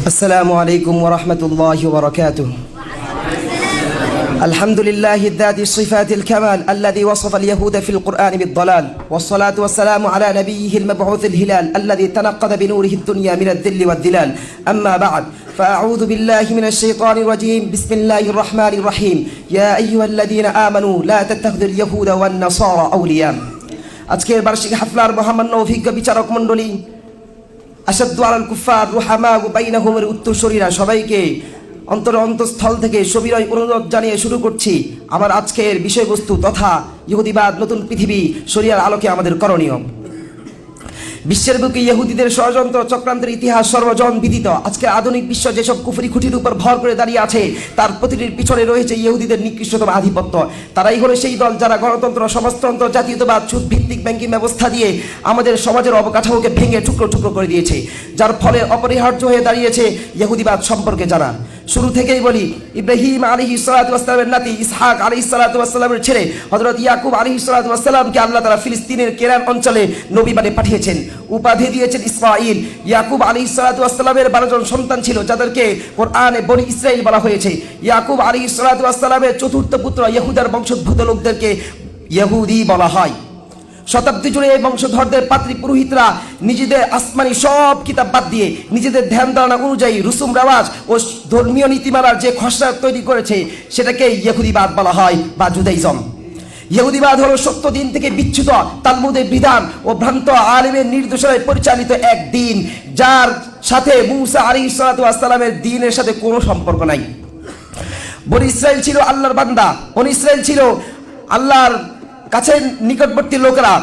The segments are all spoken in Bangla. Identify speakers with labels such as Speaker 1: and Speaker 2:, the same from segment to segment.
Speaker 1: السلام عليكم ورحمة الله وبركاته. الحمد لله ذات الصفات الكمال الذي وصف اليهود في القرآن بالضلال، والصلاة والسلام على نبيه المبعوث الهلال الذي تنقض بنوره الدنيا من الذل والذلال. أما بعد، فأعوذ بالله من الشيطان الرجيم. بسم الله الرحمن الرحيم. يا أيها الذين آمنوا لا تتخذوا اليهود والنصارى أولياء. আজকের বার্ষিক হাফলার মহামান্য অভিজ্ঞ বিচারক মণ্ডলী, আশাদ্দু আলাল কুফার রুহামা বাইনাহুমের উত্তরসূরিরা, সবাইকে অন্তঃস্থল থেকে সবিনয় অনুরোধ জানিয়ে শুরু করছি আমার আজকের বিষয়বস্তু তথা ইহুদিবাদ নতুন পৃথিবী শরিয়ার আলোকে আমাদের করণীয়। বিশ্বের বুকে ইহুদিদের ষড়যন্ত্র চক্রান্তের ইতিহাস সর্বজন বিদিত। আজকে আধুনিক বিশ্ব যেসব কুফরি খুঁটির উপর ভর করে দাঁড়িয়ে আছে, তার প্রতিটির পিছনে রয়েছে ইহুদিদের নিকৃষ্টতম আধিপত্য। তারাই হলো সেই দল যারা গণতন্ত্র, সমাজতন্ত্র, জাতীয়তাবাদ, সুদ ভিত্তিক ব্যাংকিং ব্যবস্থা দিয়ে আমাদের সমাজের অবকাঠামোকে ভেঙে টুকরো টুকরো করে দিয়েছে, যার ফলে অপরিহার্য হয়ে দাঁড়িয়েছে ইহুদিবাদ সম্পর্কে জানা। শুরু থেকেই বলি, ইব্রাহিম আলাইহিস সালাতু ওয়াস সালামের নাতি ইসহাক আলাইহিস সালাতু ওয়াস সালামের ছেলে হযরত ইয়াকুব আলাইহিস সালাতু ওয়াস সালামকে আল্লাহ তাআলা ফিলিস্তিনের কেরান অঞ্চলে নবী বানিয়ে পাঠিয়েছেন, উপাধি দিয়েছেন ইসমাঈল। ইয়াকুব আলাইহিস সালাতু ওয়াস সালামের 12 জন সন্তান ছিল, যাদেরকে কোরআনে বনি ইসরাইল বলা হয়েছে। ইয়াকুব আলাইহিস সালাতু ওয়াস সালামের চতুর্থ পুত্র ইহুদার বংশোদ্ভূত লোকদেরকে ইহুদি বলা হয়। শতাব্দী জুড়ে এই বংশধরদের পাত্রী পুরোহিতরা নিজেদের আসমানি সব কিতাব বাদ দিয়ে নিজেদের ধ্যান ধারণা অনুযায়ী রুসুম রেওয়াজ ও ধর্মীয় নীতিমালার যে খসড়া তৈরি করেছে সেটাকে ইহুদিবাদ বলা হয় বা জুদাইজম। ইহুদিবাদ হলো সত্য দিন থেকে বিচ্যুত তালমুদের বিধান ও ভ্রান্ত আলেমের নির্দেশনায় পরিচালিত এক দিন, যার সাথে মূসা আলাইহিস সালাতু ওয়াস সালামের দ্বীনের সাথে কোনো সম্পর্ক নাই। বনি ইসরাইল ছিল আল্লাহর বান্দা, বনি ইসরাইল ছিল আল্লাহর কাছে নিকটবর্তী লোকেরা,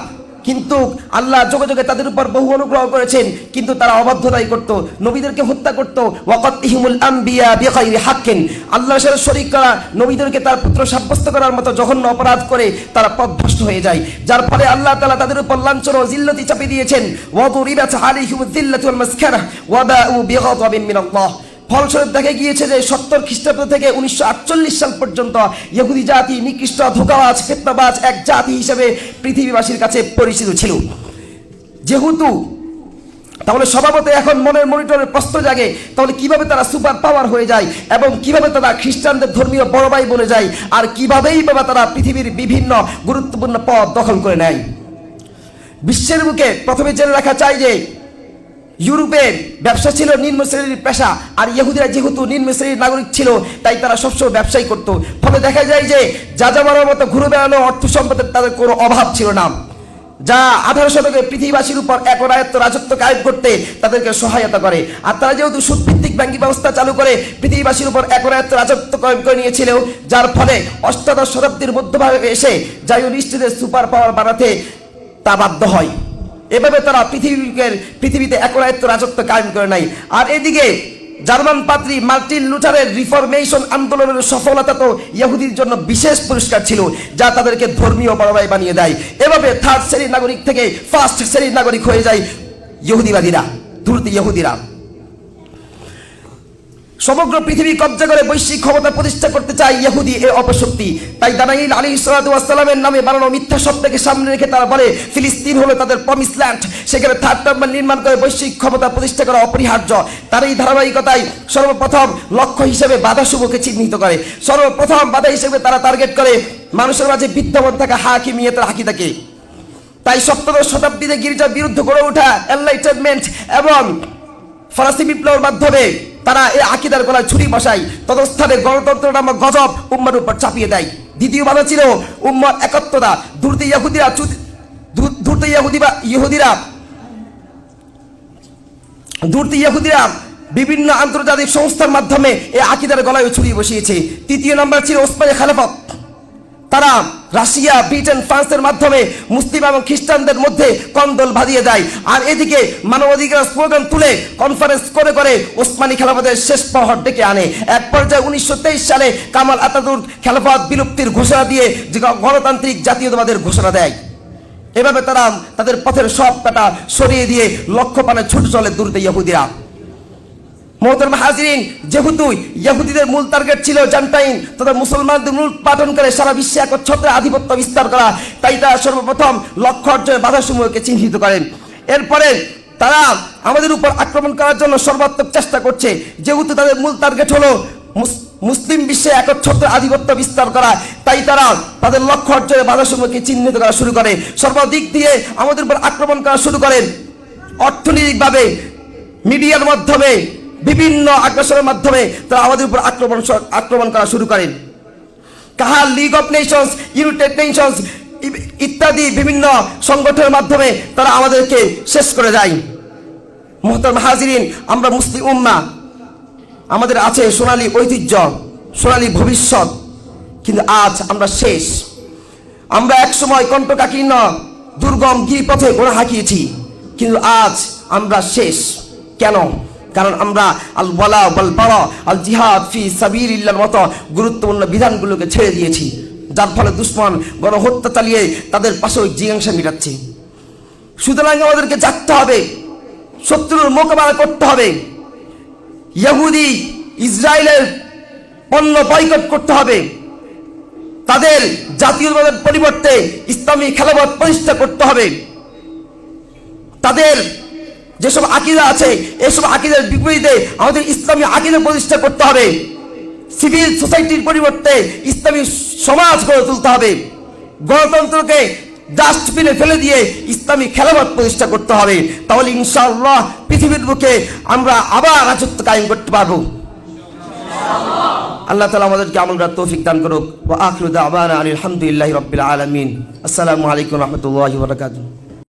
Speaker 1: কিন্তু আল্লাহ যোগে যোগে তাদের উপর বহু অনুগ্রহ করেছেন, কিন্তু তারা অবাধ্যতাই করত, নবীদেরকে হত্যা করত। ওয়াকাতিহিমুল আম্বিয়া বিগাইরি হাক্কিন, আল্লাহর সাথে শরীক করা, নবীদেরকে তার পুত্র সাব্যস্ত করার মতো জঘন্য অপরাধ করে তারা পথভ্রষ্ট হয়ে যায়, যার ফলে আল্লাহ তাআলা তাদের উপর লাঞ্ছনা ও জিল্লতি চাপিয়ে দিয়েছেন। ওয়াদুরিবাত আলাইহিমুয যিল্লাতু ওয়াল মাসকানা ওয়া বাউ বিগাদাবিন মিনাল্লাহ। ফলস্বরূপ দেখা গিয়েছে যে 70 খ্রিস্টাব্দ থেকে 1948 সাল পর্যন্ত ইহুদি জাতি নিকৃষ্ট, ধোঁকাবাজ, ফিতনাবাজ এক জাতি হিসেবে পৃথিবীবাসীর কাছে পরিচিত ছিল। যেহেতু তাহলে স্বভাবত এখন মনের মনিটরের প্রশ্ন জাগে, তাহলে কিভাবে তারা সুপার পাওয়ার হয়ে যায় এবং কিভাবে তারা খ্রিস্টানদের ধর্মীয় বড় ভাই বলে যায়, আর কিভাবেই বা তারা পৃথিবীর বিভিন্ন গুরুত্বপূর্ণ পদ দখল করে নেয়। বিশ্বের বুকে প্রথমে জেনে রাখা চাই যে ইউরোপের ব্যবসা ছিল নিম্ন শ্রেণীর পেশা, আর ইহুদিরা যেহেতু নিম্ন শ্রেণীর নাগরিক ছিল, তাই তারা সবসময় ব্যবসায়ী করত। ফলে দেখা যায় যে যাযাবরের মতো ঘুরে বেড়ানো অর্থ সম্পদের তাদের কোনো অভাব ছিল না, যা 18 শতকে পৃথিবীবাসীর উপর এক অনায়ত্ত রাজত্ব কায়েম করতে তাদেরকে সহায়তা করে। আর তারা যেহেতু সুদভিত্তিক ব্যাংকিং ব্যবস্থা চালু করে পৃথিবীবাসীর উপর এক অনায়ত্ত রাজত্ব কায়েম করে নিয়েছিল, যার ফলে অষ্টাদশ শতাব্দীর মধ্যভাগে এসে জায়োনিস্টদের সুপার পাওয়ার বানাতে তা বাধ্য হয়। এভাবে তারা পৃথিবীতে একরায়ত্ত রাজত্ব কায়েম করে নাই। আর এদিকে জার্মান পাদ্রী মার্টিন লুথারের রিফরমেশন আন্দোলনের সফলতা তো ইহুদির জন্য বিশেষ পুরস্কার ছিল, যা তাদেরকে ধর্মীয় বড়ভাই বানিয়ে দেয়। এভাবে থার্ড শ্রেণীর নাগরিক থেকে ফার্স্ট শ্রেণীর নাগরিক হয়ে যায় ইহুদিবাদীরা, ধূর্ত ইহুদিরা। সমগ্র পৃথিবী কব্জা করে বৈশ্বিক ক্ষমতা প্রতিষ্ঠা করতে চায় ইহুদি এ অপশক্তি। তাই দানাইল আলাইহিস সালাতু ওয়াস সালামের নামে বানানো মিথ্যা স্বপ্নকে সামনে রেখে তারা বলে ফিলিস্তিন হলো তাদের প্রমিস ল্যান্ড, সেখানে থার্ড টার্মিনাল নির্মাণ করে বৈশ্বিক ক্ষমতা প্রতিষ্ঠা করা অপরিহার্য। তার এই ধারাবাহিকতায় সর্বপ্রথম লক্ষ্য হিসেবে বাধা শুভকে চিহ্নিত করে। সর্বপ্রথম বাধা হিসেবে তারা টার্গেট করে মানুষের মাঝে বিদ্যমান থাকা হাকিমিয়তের আকিদাকে। তাই 17 শতাব্দীতে গির্জার বিরুদ্ধে গড়ে ওঠা এনলাইটেনমেন্ট এবং ফরাসি বিপ্লবের মাধ্যমে তারা এই আকিদার গলায় ছুরি বসায়, তদস্থানে গণতন্ত্র নামক গজব উম্মার উপর চাপিয়ে দেয়। দ্বিতীয় বাধা ছিল উম্মার একত্বতা। ধূর্ত ইহুদিরা বিভিন্ন আন্তর্জাতিক সংস্থার মাধ্যমে এই আকিদার গলায় ছুরি বসিয়েছে। তৃতীয় নম্বর ছিল ওসমানী খেলাফত। তারা রাশিয়া, ব্রিটেন, ফ্রান্সের মাধ্যমে মুসলিম এবং খ্রিস্টানদের মধ্যে কন্দল বাঁধিয়ে দেয়। আর এদিকে মানবাধিকার স্লোগান তুলে কনফারেন্স করে করে ওসমানী খেলাফতের শেষ প্রহর ডেকে আনে। এক পর্যায়ে 1923 সালে কামাল আতাতুর্ক খেলাফত বিলুপ্তির ঘোষণা দিয়ে গণতান্ত্রিক জাতীয়তাবাদের ঘোষণা দেয়। এভাবে তারা তাদের পথের সব কাটা সরিয়ে দিয়ে লক্ষ্যপানে ছুটে চলে দূরতে ইহুদিরা। মোহতারাম হাজিরিন, যেহেতু ইহুদিদের মূল টার্গেট ছিল জান্টাইন তথা মুসলমানদের মূল পাঠন করে সারা বিশ্বে একচ্ছত্রে আধিপত্য বিস্তার করা, তাই তারা সর্বপ্রথম লক্ষ্য অর্জনের বাধাসমূহকে চিহ্নিত করেন। এরপরে তারা আমাদের উপর আক্রমণ করার জন্য সর্বাত্মক চেষ্টা করছে, যেহেতু তাদের মূল টার্গেট হলো মুসলিম বিশ্বে একচ্ছত্র আধিপত্য বিস্তার করা, তাই তারা তাদের লক্ষ্য অর্জনে বাধাসমূহকে চিহ্নিত করা শুরু করে, সর্বদিক দিয়ে আমাদের উপর আক্রমণ করা শুরু করে। অর্থনৈতিকভাবে, মিডিয়ার মাধ্যমে, বিভিন্ন আগ্রাসনের মাধ্যমে তারা আমাদের উপর আক্রমণ করা শুরু করেন। কাহার league of Nations, United Nations ইত্যাদি বিভিন্ন সংগঠনের মাধ্যমে তারা আমাদেরকে শেষ করে যায়। মুহতারাম হাজিরিন, আমরা মুসলিম উম্মাহ, আমাদের আছে সোনালী ঐতিহ্য, সোনালী ভবিষ্যৎ, কিন্তু আজ আমরা শেষ। আমরা একসময় কণ্ঠকাকীর্ণ দুর্গম গিরিপথে গোড়া হাঁকিয়েছি, কিন্তু আজ আমরা শেষ। কেন? কারণ আমরা আল ওয়ালা ওয়াল বারা, আল জিহাদ ফি সাবিলিল্লাহর মতো গুরুত্বপূর্ণ বিধানগুলোকে ছেড়ে দিয়েছি, যার ফলে দুশ্মন গণহত্যা চালিয়ে তাদের পাশেও জিজ্ঞাসা মিটাচ্ছে। সুতরাং আমাদেরকে জাগতে হবে, শত্রুর মোকাবেলা করতে হবে। ইহুদি ইসরায়েলের পণ্য বয়কট করতে হবে, তাদের জাতীয়তাবাদের পরিবর্তে ইসলামী খেলাফত প্রতিষ্ঠা করতে হবে। তাদের যেসব আকীদা আছে, এসব আকীদার বিপরীতে আমাদের ইসলামী আকীদা প্রতিষ্ঠা করতে হবে। সিভিল সোসাইটির পরিবর্তে ইসলামী সমাজ গড়ে তুলতে হবে। গণতন্ত্রকে ডাস্টবিনে ফেলে দিয়ে ইসলামী খেলাফত প্রতিষ্ঠা করতে হবে। তাহলে ইনশাআল্লাহ পৃথিবীর বুকে আমরা আবার রাজত্ব কায়েম করতে পারবো। আল্লাহ তাআলা আমাদেরকে আমল করার তৌফিক দান করুক। ওয়া আখিরু দাওয়ানা আলহামদুলিল্লাহি রাব্বিল আলামিন। আসসালামু আলাইকুম ওয়া রাহমাতুল্লাহি ওয়া বারাকাতুহু।